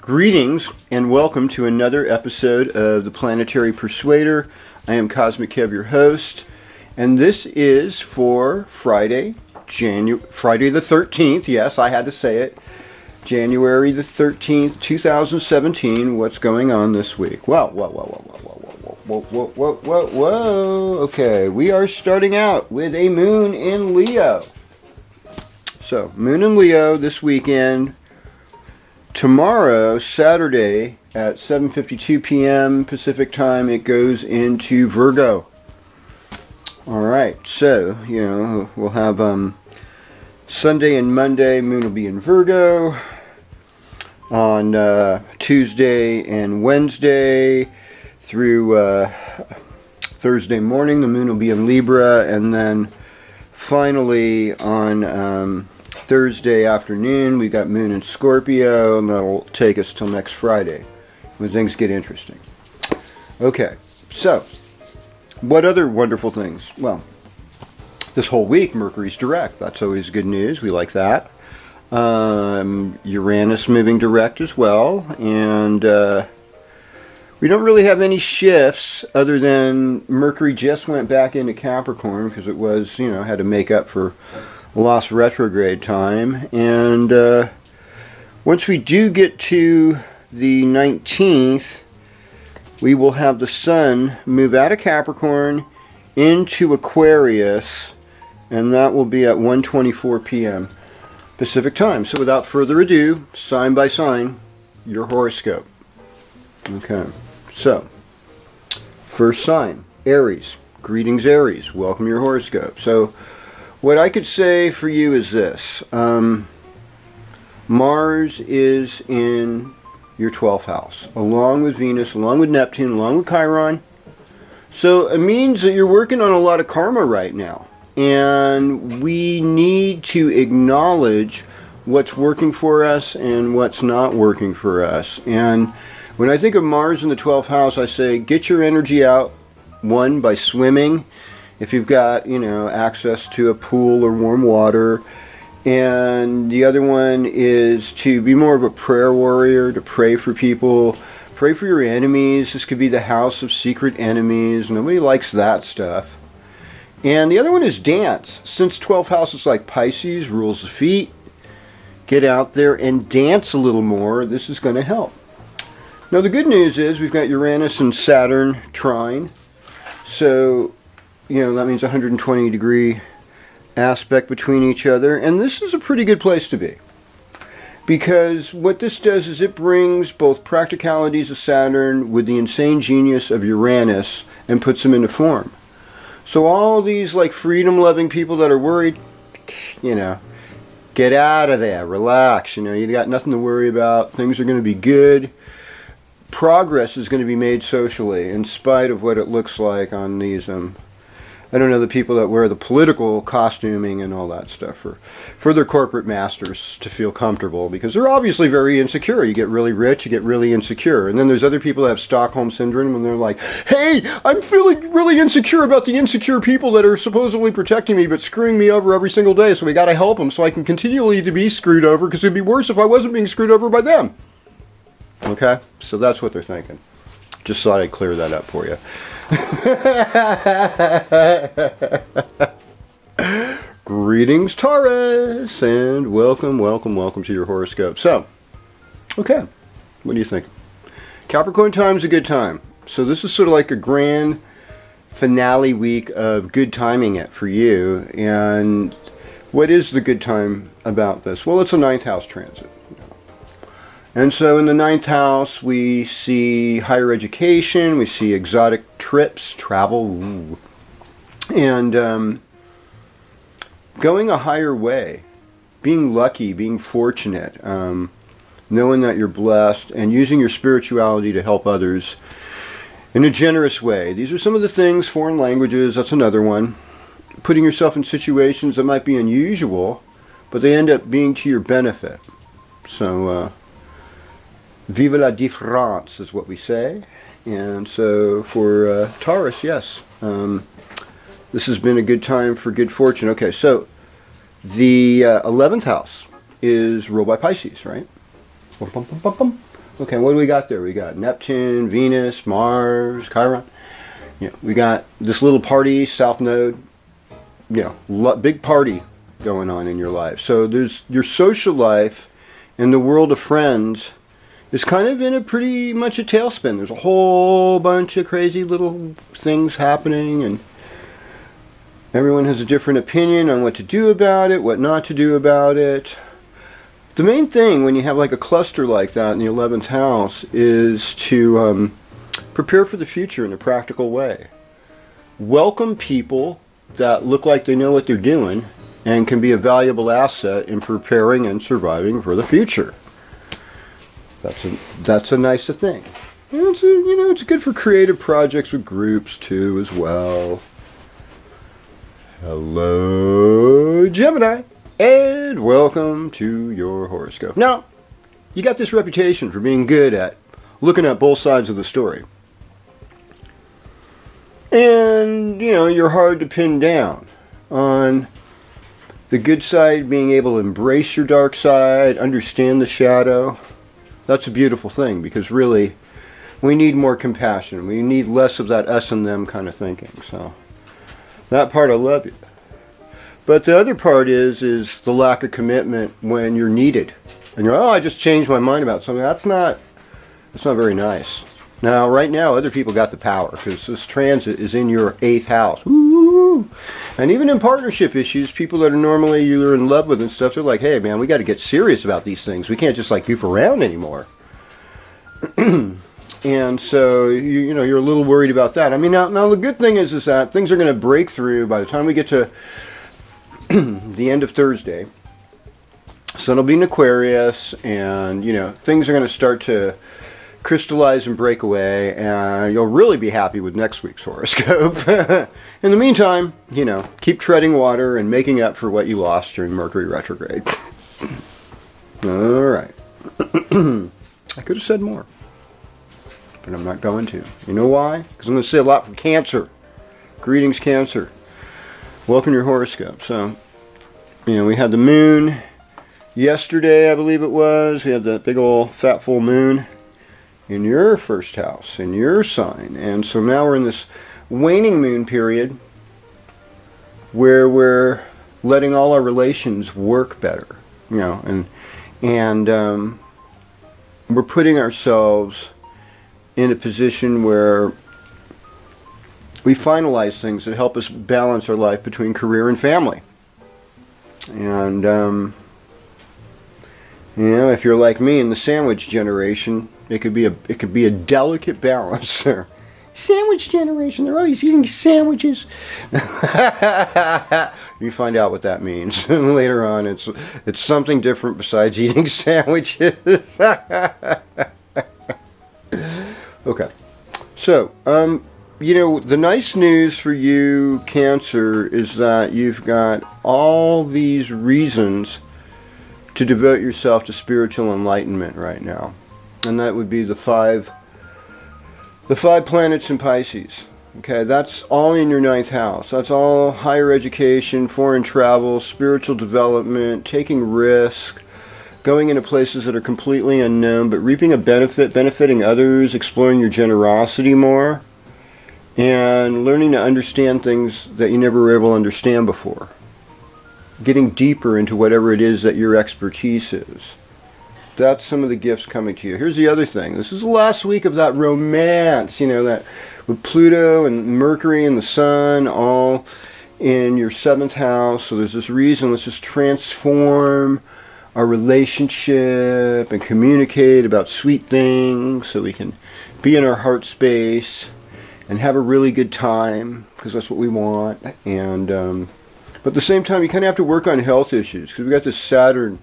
Greetings and welcome to another episode of the Planetary Persuader. I am Kozmic, your host, and this is for Friday the 13th. Yes, I had to say it. January the 13th, 2017. What's going on this week? Whoa. Okay, we are starting out with a moon in Leo. So, moon in Leo this weekend. Tomorrow, Saturday, at 7:52 p.m. Pacific time, it goes into Virgo. Alright, so, we'll have Sunday and Monday, moon will be in Virgo. On Tuesday and Wednesday through Thursday morning, the moon will be in Libra. And then finally on Thursday afternoon, we got moon in Scorpio, and that'll take us till next Friday when things get interesting. Okay, so what other wonderful things? Well, this whole week Mercury's direct. That's always good news. We like that. Uranus moving direct as well, and we don't really have any shifts other than Mercury just went back into Capricorn because it was, had to make up for lost retrograde time. And once we do get to the 19th, we will have the Sun move out of Capricorn into Aquarius, and that will be at 1:24 p.m. Pacific time. So without further ado, sign by sign, your horoscope. Okay, so first sign, Aries. Greetings, Aries. Welcome to your horoscope. So what I could say for you is this. Mars is in your 12th house, along with Venus, along with Neptune, along with Chiron. So it means that you're working on a lot of karma right now. And we need to acknowledge what's working for us and what's not working for us. And when I think of Mars in the 12th house, I say get your energy out, one, by swimming. If you've got, access to a pool or warm water. And the other one is to be more of a prayer warrior, to pray for people. Pray for your enemies. This could be the house of secret enemies. Nobody likes that stuff. And the other one is dance. Since 12th house is like Pisces, rules the feet. Get out there and dance a little more. This is going to help. Now the good news is we've got Uranus and Saturn trine. So that means 120 degree aspect between each other, and this is a pretty good place to be, because what this does is it brings both practicalities of Saturn with the insane genius of Uranus and puts them into form. So all these freedom loving people that are worried, get out of there, relax, you got nothing to worry about, things are going to be good. Progress is going to be made socially in spite of what it looks like on these I don't know, the people that wear the political costuming and all that stuff for their corporate masters to feel comfortable, because they're obviously very insecure. You get really rich, you get really insecure. And then there's other people that have Stockholm Syndrome, and they're like, hey, I'm feeling really insecure about the insecure people that are supposedly protecting me but screwing me over every single day, so we got to help them so I can continually to be screwed over, because it'd be worse if I wasn't being screwed over by them. Okay? So that's what they're thinking. Just thought I'd clear that up for you. Greetings, Taurus, and welcome to your horoscope. So, okay, what do you think? Capricorn time's a good time. So this is sort of like a grand finale week of good timing it for you. And what is the good time about this? Well, it's a ninth house transit. And so in the ninth house, we see higher education, we see exotic trips, travel, ooh, and going a higher way, being lucky, being fortunate, knowing that you're blessed, and using your spirituality to help others in a generous way. These are some of the things. Foreign languages, that's another one. Putting yourself in situations that might be unusual, but they end up being to your benefit. So, vive la différence is what we say. And so for Taurus, yes, this has been a good time for good fortune. Okay, so the 11th house is ruled by Pisces, right? Bum, bum, bum, bum, bum. Okay, what do we got there? We got Neptune, Venus, Mars, Chiron. Yeah, we got this little party, South Node. Yeah, big party going on in your life. So there's your social life and the world of friends is kind of in a pretty much a tailspin. There's a whole bunch of crazy little things happening, and everyone has a different opinion on what to do about it, what not to do about it. The main thing when you have like a cluster like that in the 11th house is to prepare for the future in a practical way. Welcome people that look like they know what they're doing and can be a valuable asset in preparing and surviving for the future. That's a nice thing. And it's good for creative projects with groups too as well. Hello, Gemini, and welcome to your horoscope. Now, you got this reputation for being good at looking at both sides of the story. And, you're hard to pin down on the good side, being able to embrace your dark side, understand the shadow. That's a beautiful thing, because really, we need more compassion. We need less of that us and them kind of thinking. So, that part I love you. But the other part is the lack of commitment when you're needed. And you're, I just changed my mind about something. That's not very nice. Now, right now, other people got the power because this transit is in your 8th house. Ooh. And even in partnership issues, people that are normally you're in love with and stuff, they're like, hey, man, we got to get serious about these things. We can't just like goof around anymore. And so, you're a little worried about that. I mean, now the good thing is that things are going to break through by the time we get to the end of Thursday. Sun will be in Aquarius, and, things are going to start to crystallize and break away, and you'll really be happy with next week's horoscope. In the meantime, keep treading water and making up for what you lost during Mercury retrograde. All right. I could have said more, but I'm not going to. You know why? Because I'm going to say a lot for Cancer. Greetings, Cancer. Welcome to your horoscope. So, we had the moon yesterday, I believe it was. We had that big old fat full moon in your first house, in your sign. And so now we're in this waning moon period where we're letting all our relations work better, and we're putting ourselves in a position where we finalize things that help us balance our life between career and family. And if you're like me in the sandwich generation, it could be a delicate balance there. Sandwich generation, they're always eating sandwiches. You find out what that means later on. It's something different besides eating sandwiches. Okay. So, the nice news for you, Cancer, is that you've got all these reasons to devote yourself to spiritual enlightenment right now. And that would be the five planets in Pisces. Okay, that's all in your 9th house. That's all higher education, foreign travel, spiritual development, taking risk, going into places that are completely unknown, but reaping a benefit, benefiting others, exploring your generosity more, and learning to understand things that you never were able to understand before. Getting deeper into whatever it is that your expertise is. That's some of the gifts coming to you. Here's the other thing. This is the last week of that romance, that with Pluto and Mercury and the Sun all in your 7th house. So there's this reason, let's just transform our relationship and communicate about sweet things so we can be in our heart space and have a really good time, because that's what we want. And but at the same time, you kind of have to work on health issues, because we got this Saturn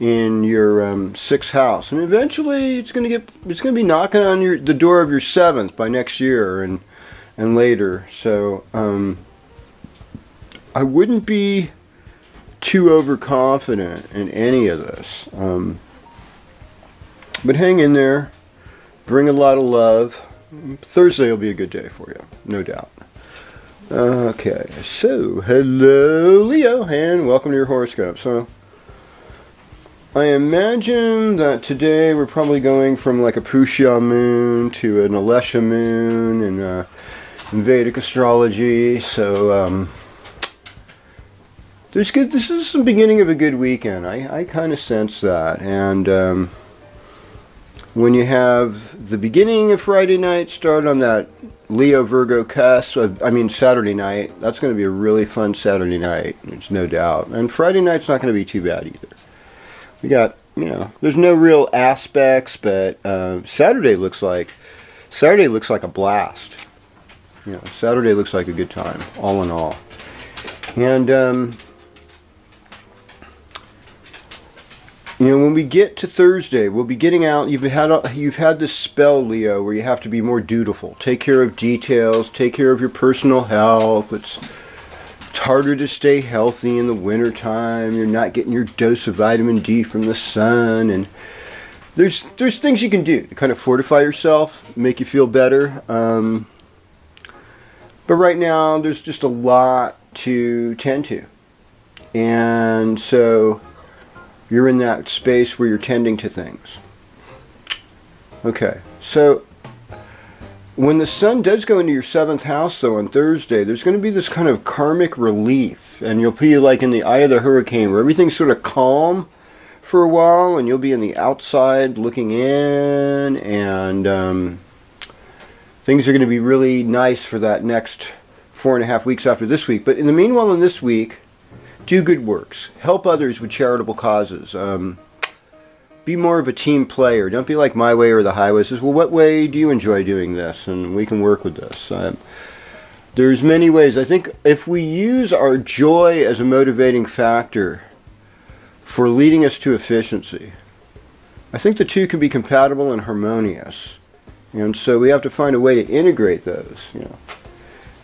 in your 6th house, and eventually it's going to be knocking on the door of your 7th by next year and later. So I wouldn't be too overconfident in any of this, but hang in there, bring a lot of love. Thursday will be a good day for you, no doubt. Okay, so hello Leo, and welcome to your horoscope. So I imagine that today we're probably going from like a Pushya moon to an Alesha moon in Vedic astrology. So this is the beginning of a good weekend. I kind of sense that. And when you have the beginning of Friday night start on that Leo Virgo cusp, Saturday night, that's going to be a really fun Saturday night, there's no doubt. And Friday night's not going to be too bad either. We got, there's no real aspects, but Saturday looks like a blast. Saturday looks like a good time, all in all. And when we get to Thursday, we'll be getting out. You've had this spell, Leo, where you have to be more dutiful. Take care of details. Take care of your personal health. It's harder to stay healthy in the wintertime. You're not getting your dose of vitamin D from the sun. And there's things you can do to kind of fortify yourself, make you feel better. But right now, there's just a lot to tend to. And so you're in that space where you're tending to things. Okay, so when the sun does go into your 7th house, though, on Thursday, there's going to be this kind of karmic relief, and you'll be like in the eye of the hurricane, where everything's sort of calm for a while, and you'll be in the outside looking in, and things are going to be really nice for that next 4.5 weeks after this week. But in the meanwhile, in this week, do good works. Help others with charitable causes. Be more of a team player. Don't be like my way or the highway. Says, well, what way do you enjoy doing this? And we can work with this. There's many ways. I think if we use our joy as a motivating factor for leading us to efficiency, I think the two can be compatible and harmonious. And so we have to find a way to integrate those.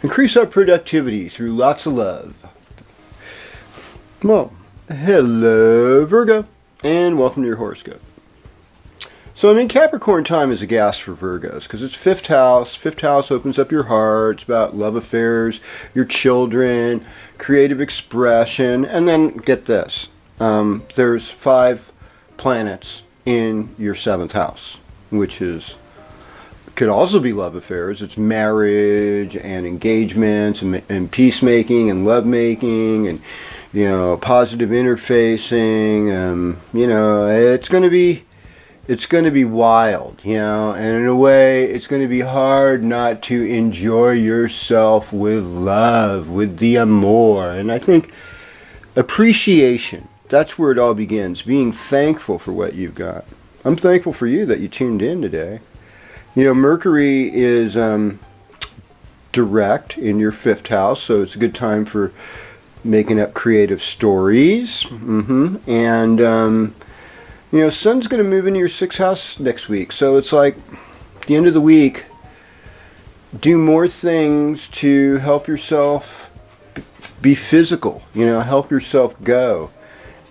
Increase our productivity through lots of love. Well, hello Virgo, and welcome to your horoscope. So Capricorn time is a gas for Virgos, because it's 5th house. 5th house opens up your heart. It's about love affairs, your children, creative expression, and then get this, there's 5 planets in your 7th house, which could also be love affairs. It's marriage and engagements and peacemaking and lovemaking and positive interfacing. It's going to be wild, and in a way, it's going to be hard not to enjoy yourself with love, with the amour. And I think appreciation, that's where it all begins, being thankful for what you've got. I'm thankful for you that you tuned in today. Mercury is direct in your 5th house, so it's a good time for making up creative stories. And Sun's going to move into your 6th house next week, so it's like the end of the week, do more things to help yourself be physical, help yourself go.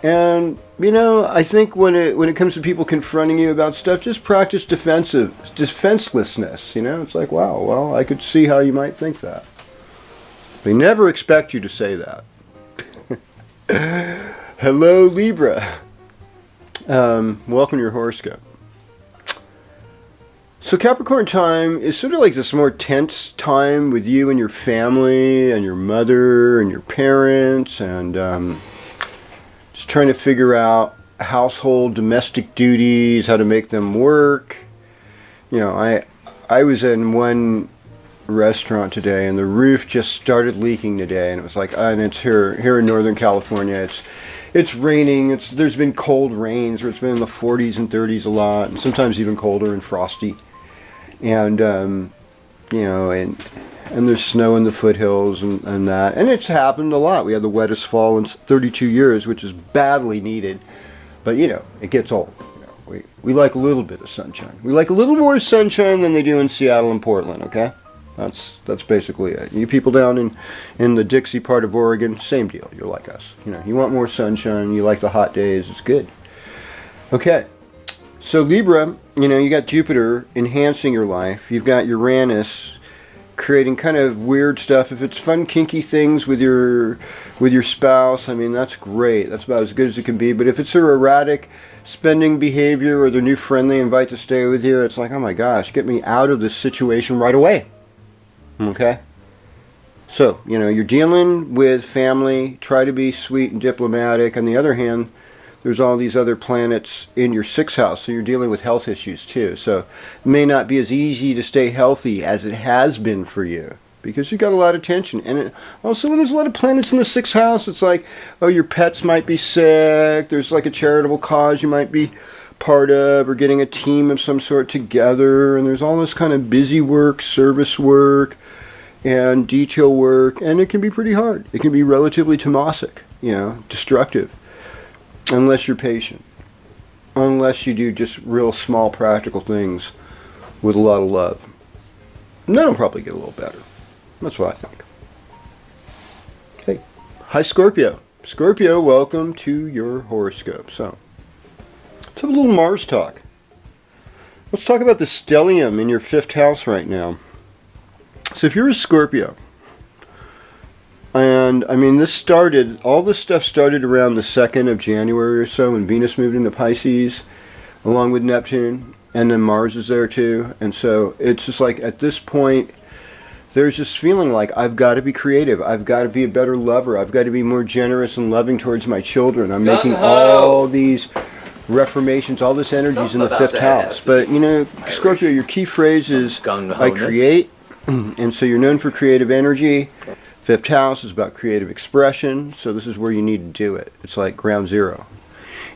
And I think when it comes to people confronting you about stuff, just practice defenselessness. It's like, wow, well, I could see how you might think that. They never expect you to say that. Hello, Libra. Welcome to your horoscope. So Capricorn time is sort of like this more tense time with you and your family and your mother and your parents, and just trying to figure out household domestic duties, how to make them work. I was in one restaurant today, and the roof just started leaking today, and it was like, and it's here in Northern California. It's raining. There's been cold rains where it's been in the 40s and 30s a lot, and sometimes even colder and frosty. And you know, and there's snow in the foothills and that, and it's happened a lot. We had the wettest fall in 32 years, which is badly needed, but you know, it gets old. We like a little bit of sunshine. We like a little more sunshine than they do in Seattle and Portland, okay? That's basically it. You people down in the Dixie part of Oregon, same deal. You're like us. You know, you want more sunshine, you like the hot days, it's good. Okay. So Libra, you know, you got Jupiter enhancing your life. You've got Uranus creating kind of weird stuff. If it's fun, kinky things with your spouse, I mean, that's great. That's about as good as it can be. But if it's their erratic spending behavior or their new friend they invite to stay with you, it's like, oh my gosh, get me out of this situation right away. Okay? So, you know, you're dealing with family. Try to be sweet and diplomatic. On the other hand, there's all these other planets in your 6th house, so you're dealing with health issues too. So it may not be as easy to stay healthy as it has been for you because you got a lot of tension. And also when there's a lot of planets in the 6th house, it's like, oh, your pets might be sick. There's like a charitable cause you might be part of, or getting a team of some sort together. And there's all this kind of busy work, service work, and detail work. And it can be pretty hard. It can be relatively tamasic, you know, destructive. Unless you're patient. Unless you do just real small practical things with a lot of love. And then it'll probably get a little better. That's what I think. Hey, hi Scorpio. Scorpio, welcome to your horoscope. So, let's have a little Mars talk. Let's talk about the stellium in your 5th house right now. So if you're a Scorpio, and I mean, all this stuff started around the 2nd of January or so when Venus moved into Pisces, along with Neptune, and then Mars is there too. And so it's just like at this point, there's this feeling like I've got to be creative. I've got to be a better lover. I've got to be more generous and loving towards my children. I'm making all these reformations, all this energy's in the 5th house. But you know, Scorpio, your key phrase is I create, and so you're known for creative energy. 5th house is about creative expression, so this is where you need to do it. It's like ground zero.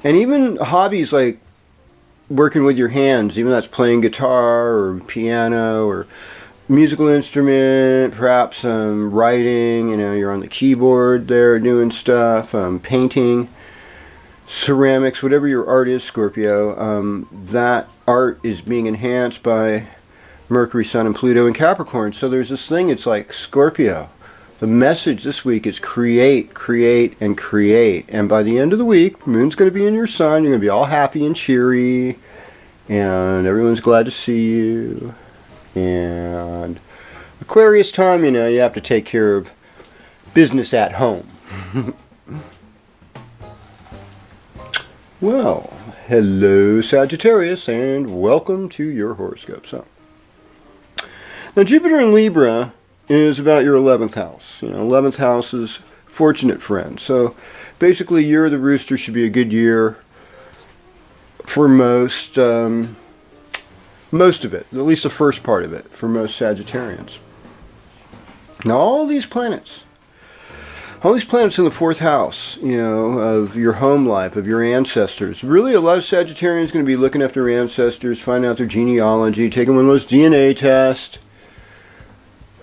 And even hobbies like working with your hands, even that's playing guitar or piano or musical instrument, perhaps writing, you know, you're on the keyboard there doing stuff, painting, ceramics, whatever your art is, Scorpio, that art is being enhanced by Mercury, Sun, and Pluto in Capricorn. So there's this thing, it's like Scorpio. The message this week is create, create, and create. And by the end of the week, Moon's going to be in your sign. You're going to be all happy and cheery. And everyone's glad to see you. And Aquarius time, you know, you have to take care of business at home. Well, hello Sagittarius, and welcome to your horoscope. So, now Jupiter in Libra is about your 11th house. You know, 11th house is fortunate friend. So basically, year of the rooster should be a good year for most of it, at least the first part of it, for most Sagittarians. Now all these planets in the 4th house, you know, of your home life, of your ancestors. Really, a lot of Sagittarians going to be looking up their ancestors, finding out their genealogy, taking one of those DNA tests,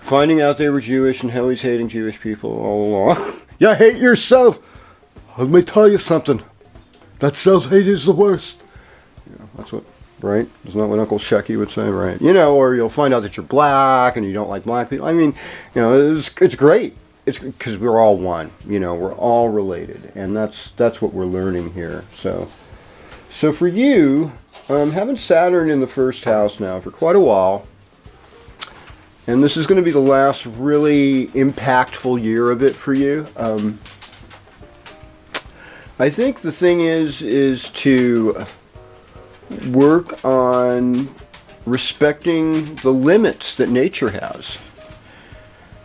finding out they were Jewish and always hating Jewish people all along. You hate yourself! Let me tell you something. That self-hate is the worst. You know, that's what, right? Isn't that what Uncle Shecky would say, right? You know, or you'll find out that you're black and you don't like black people. I mean, you know, it's great. It's because we're all one. You know, we're all related. And that's what we're learning here. So for you, having Saturn in the 1st house now for quite a while, and this is going to be the last really impactful year of it for you. I think the thing is to work on respecting the limits that nature has.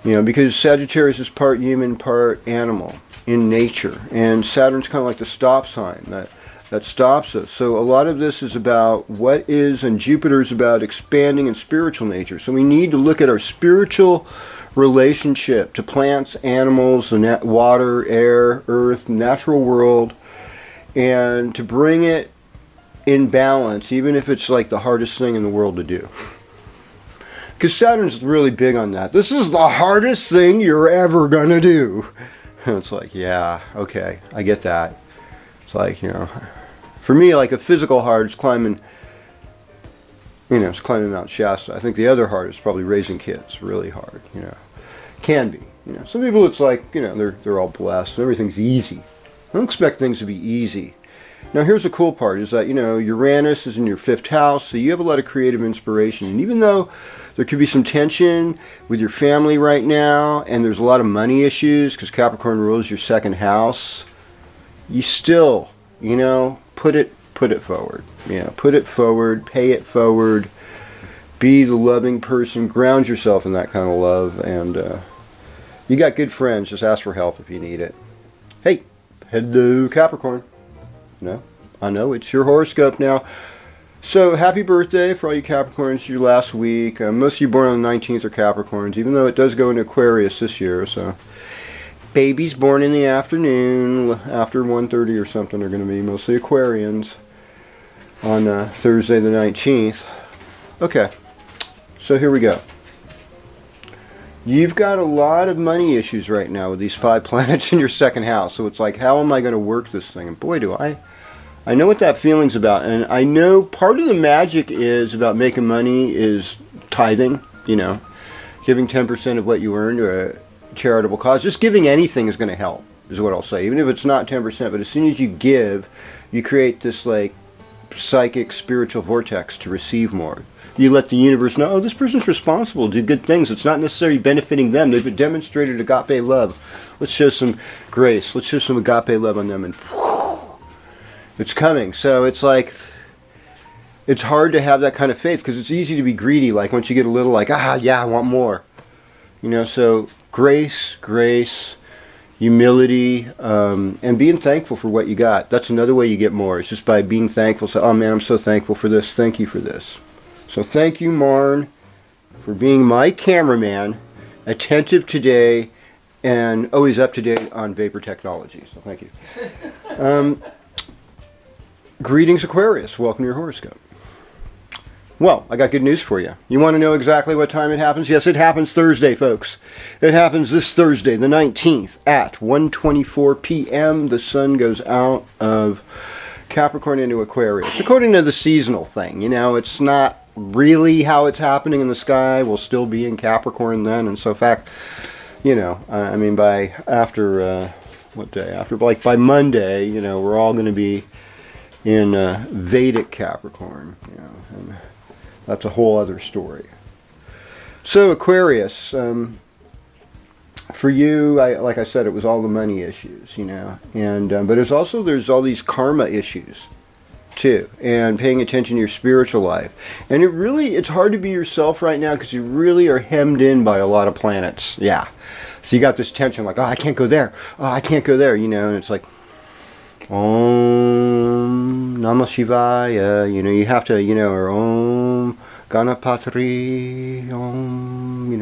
You know, because Sagittarius is part human, part animal in nature. And Saturn's kind of like the stop sign, that stops us. So a lot of this is about what is, and Jupiter is about expanding in spiritual nature. So we need to look at our spiritual relationship to plants, animals, the water, air, earth, natural world, and to bring it in balance, even if it's like the hardest thing in the world to do. Because Saturn's really big on that. This is the hardest thing you're ever going to do. And it's like, yeah, okay, I get that. It's like, for me, like a physical hard is climbing, it's climbing Mount Shasta. I think the other hard is probably raising kids, really hard, Can be, Some people it's like, they're all blessed and everything's easy. I don't expect things to be easy. Now here's the cool part is that, Uranus is in your 5th house, so you have a lot of creative inspiration. And even though there could be some tension with your family right now, and there's a lot of money issues because Capricorn rules your 2nd house, you still, put it forward. Put it forward, pay it forward, be the loving person, ground yourself in that kind of love, and you got good friends, just ask for help if you need it. Hey, hello Capricorn. I know it's your horoscope now. So happy birthday for all you Capricorns, your last week. Most of you born on the 19th are Capricorns, even though it does go into Aquarius this year. So babies born in the afternoon, after 1:30 or something, are going to be mostly Aquarians on Thursday the 19th. Okay, so here we go. You've got a lot of money issues right now with these 5 planets in your 2nd house. So it's like, how am I going to work this thing? And boy, do I know what that feeling's about. And I know part of the magic is about making money is tithing, giving 10% of what you earn to a charitable cause. Just giving anything is going to help, is what I'll say. Even if it's not 10%, but as soon as you give, you create this like psychic spiritual vortex to receive more. You let the universe know, oh, this person's responsible, do good things. It's not necessarily benefiting them. They've demonstrated agape love. Let's show some grace. Let's show some agape love on them. And it's coming. So it's like, it's hard to have that kind of faith because it's easy to be greedy. Like once you get a little like, yeah, I want more. So grace, humility, and being thankful for what you got. That's another way you get more. It's just by being thankful. So, oh man, I'm so thankful for this. Thank you for this. So thank you, Marn, for being my cameraman, attentive today, and always up to date on vapor technology. So thank you. Greetings, Aquarius. Welcome to your horoscope. Well, I got good news for you. You want to know exactly what time it happens? Yes, it happens Thursday, folks. It happens this Thursday, the 19th, at 1:24 p.m. The sun goes out of Capricorn into Aquarius. According to the seasonal thing, it's not really how it's happening in the sky. We'll still be in Capricorn then, and so in fact, by after what day? After by Monday, we're all going to be in Vedic Capricorn, and that's a whole other story. So Aquarius, for you, like I said, it was all the money issues, and but there's all these karma issues too, and paying attention to your spiritual life. And it's hard to be yourself right now because you really are hemmed in by a lot of planets. Yeah. So you got this tension like, oh, I can't go there. Oh, I can't go there, and it's like, Om Namah Shivaya, you have to, or Om Ganapatri, Om,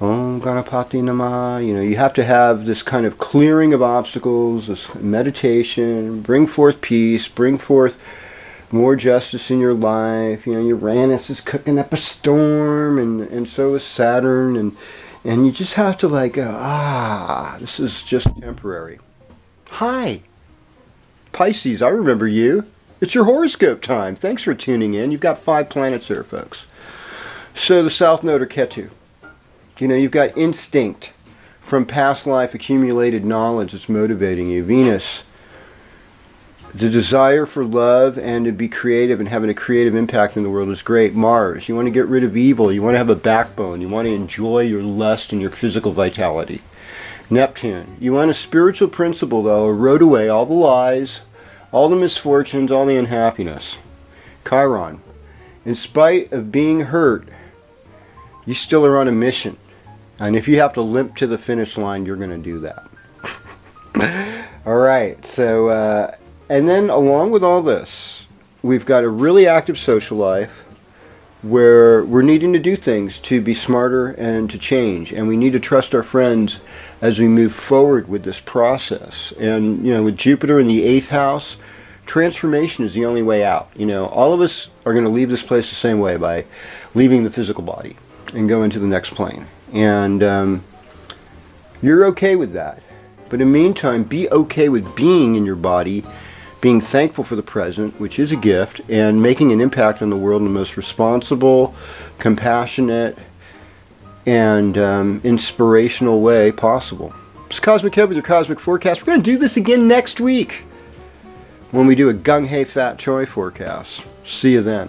Om Ganapati Namah, you have to have this kind of clearing of obstacles, this meditation, bring forth peace, bring forth more justice in your life. Uranus is cooking up a storm, and so is Saturn, and you just have to go, this is just temporary. Hi, Pisces, I remember you. It's your horoscope time. Thanks for tuning in. You've got 5 planets there, folks. So the South Node or Ketu. You've got instinct from past life accumulated knowledge that's motivating you. Venus, the desire for love and to be creative and having a creative impact in the world is great. Mars, you want to get rid of evil. You want to have a backbone. You want to enjoy your lust and your physical vitality. Neptune, you want a spiritual principle, though, a road away all the lies, all the misfortunes, all the unhappiness. Chiron, in spite of being hurt, you still are on a mission. And if you have to limp to the finish line, you're going to do that. All right, so And then along with all this, we've got a really active social life where we're needing to do things to be smarter and to change. And we need to trust our friends as we move forward with this process. And, with Jupiter in the 8th house, transformation is the only way out. All of us are going to leave this place the same way, by leaving the physical body and going to the next plane. And you're okay with that. But in the meantime, be okay with being in your body, being thankful for the present, which is a gift, and making an impact on the world in the most responsible, compassionate, and inspirational way possible. It's Cosmic Head with your Cosmic Forecast. We're going to do this again next week when we do a Gung Hei Fat Choi forecast. See you then.